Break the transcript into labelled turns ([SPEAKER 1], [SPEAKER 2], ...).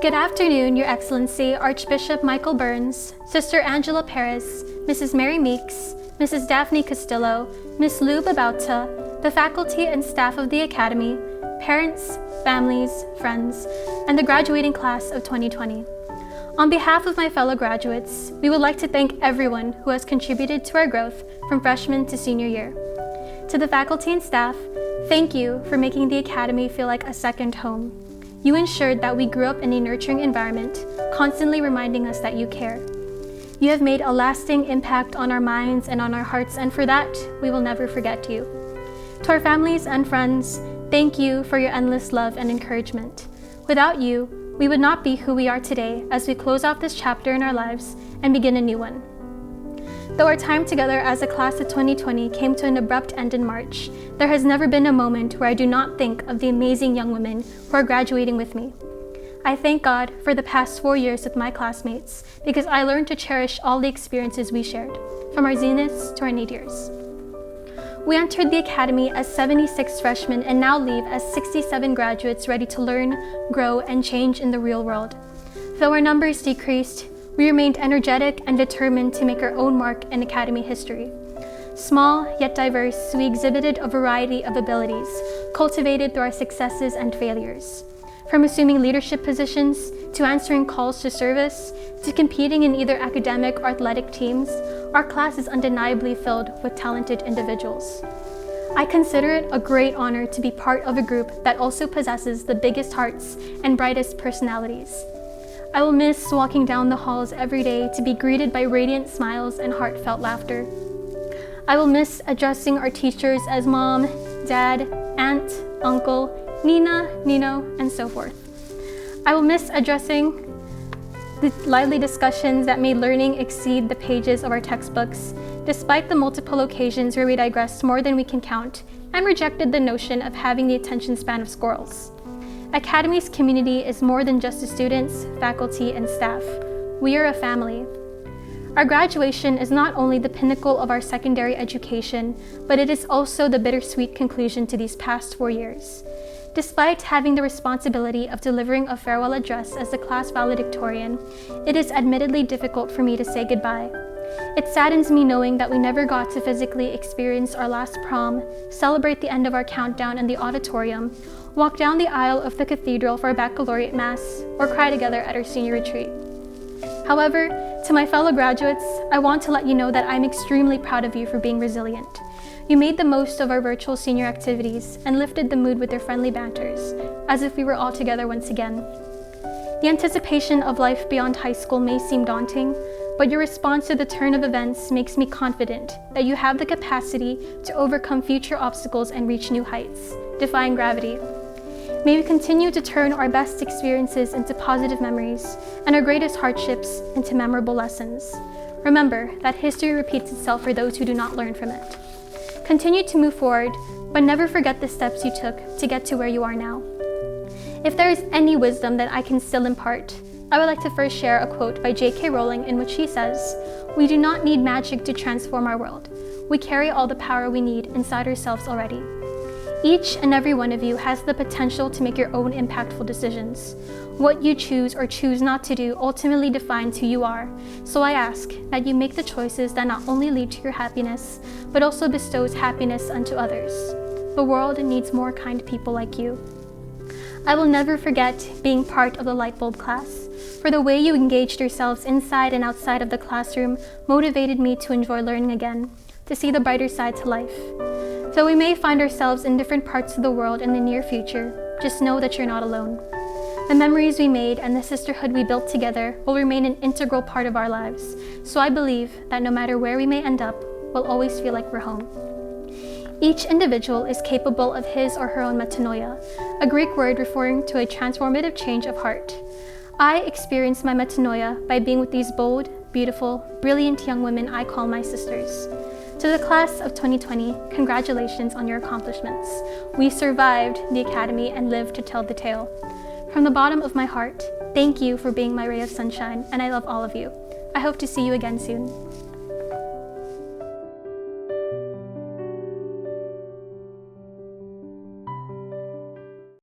[SPEAKER 1] Good afternoon, Your Excellency, Archbishop Michael Burns, Sister Angela Perez, Mrs. Mary Meeks, Mrs. Daphne Castillo, Ms. Lou Babauta, the faculty and staff of the Academy, parents, families, friends, and the graduating class of 2020. On behalf of my fellow graduates, we would like to thank everyone who has contributed to our growth from freshman to senior year. To the faculty and staff, thank you for making the Academy feel like a second home. You ensured that we grew up in a nurturing environment, constantly reminding us that you care. You have made a lasting impact on our minds and on our hearts, and for that, we will never forget you. To our families and friends, thank you for your endless love and encouragement. Without you, we would not be who we are today as we close off this chapter in our lives and begin a new one. Though our time together as a class of 2020 came to an abrupt end in March, there has never been a moment where I do not think of the amazing young women who are graduating with me. I thank God for the past 4 years with my classmates because I learned to cherish all the experiences we shared, from our zeniths to our nadirs. We entered the Academy as 76 freshmen and now leave as 67 graduates ready to learn, grow, and change in the real world. Though our numbers decreased, we remained energetic and determined to make our own mark in Academy history. Small yet diverse, we exhibited a variety of abilities, cultivated through our successes and failures. From assuming leadership positions, to answering calls to service, to competing in either academic or athletic teams, our class is undeniably filled with talented individuals. I consider it a great honor to be part of a group that also possesses the biggest hearts and brightest personalities. I will miss walking down the halls every day to be greeted by radiant smiles and heartfelt laughter. I will miss addressing our teachers as mom, dad, aunt, uncle, Nina, Nino, and so forth. I will miss addressing the lively discussions that made learning exceed the pages of our textbooks, despite the multiple occasions where we digressed more than we can count and rejected the notion of having the attention span of squirrels. Academy's community is more than just the students, faculty, and staff. We are a family. Our graduation is not only the pinnacle of our secondary education, but it is also the bittersweet conclusion to these past 4 years. Despite having the responsibility of delivering a farewell address as the class valedictorian, it is admittedly difficult for me to say goodbye. It saddens me knowing that we never got to physically experience our last prom, celebrate the end of our countdown in the auditorium, walk down the aisle of the cathedral for a baccalaureate mass, or cry together at our senior retreat. However, to my fellow graduates, I want to let you know that I'm extremely proud of you for being resilient. You made the most of our virtual senior activities and lifted the mood with your friendly banters, as if we were all together once again. The anticipation of life beyond high school may seem daunting, but your response to the turn of events makes me confident that you have the capacity to overcome future obstacles and reach new heights, defying gravity. May we continue to turn our best experiences into positive memories and our greatest hardships into memorable lessons. Remember that history repeats itself for those who do not learn from it. Continue to move forward, but never forget the steps you took to get to where you are now. If there is any wisdom that I can still impart, I would like to first share a quote by J.K. Rowling in which she says, "We do not need magic to transform our world. We carry all the power we need inside ourselves already." Each and every one of you has the potential to make your own impactful decisions. What you choose or choose not to do ultimately defines who you are. So I ask that you make the choices that not only lead to your happiness, but also bestows happiness unto others. The world needs more kind people like you. I will never forget being part of the Lightbulb class, for the way you engaged yourselves inside and outside of the classroom motivated me to enjoy learning again, to see the brighter side to life. Though we may find ourselves in different parts of the world in the near future, just know that you're not alone. The memories we made and the sisterhood we built together will remain an integral part of our lives, so I believe that no matter where we may end up, we'll always feel like we're home. Each individual is capable of his or her own metanoia, a Greek word referring to a transformative change of heart. I experienced my metanoia by being with these bold, beautiful, brilliant young women I call my sisters. To the class of 2020, congratulations on your accomplishments. We survived the Academy and lived to tell the tale. From the bottom of my heart, thank you for being my ray of sunshine, and I love all of you. I hope to see you again soon.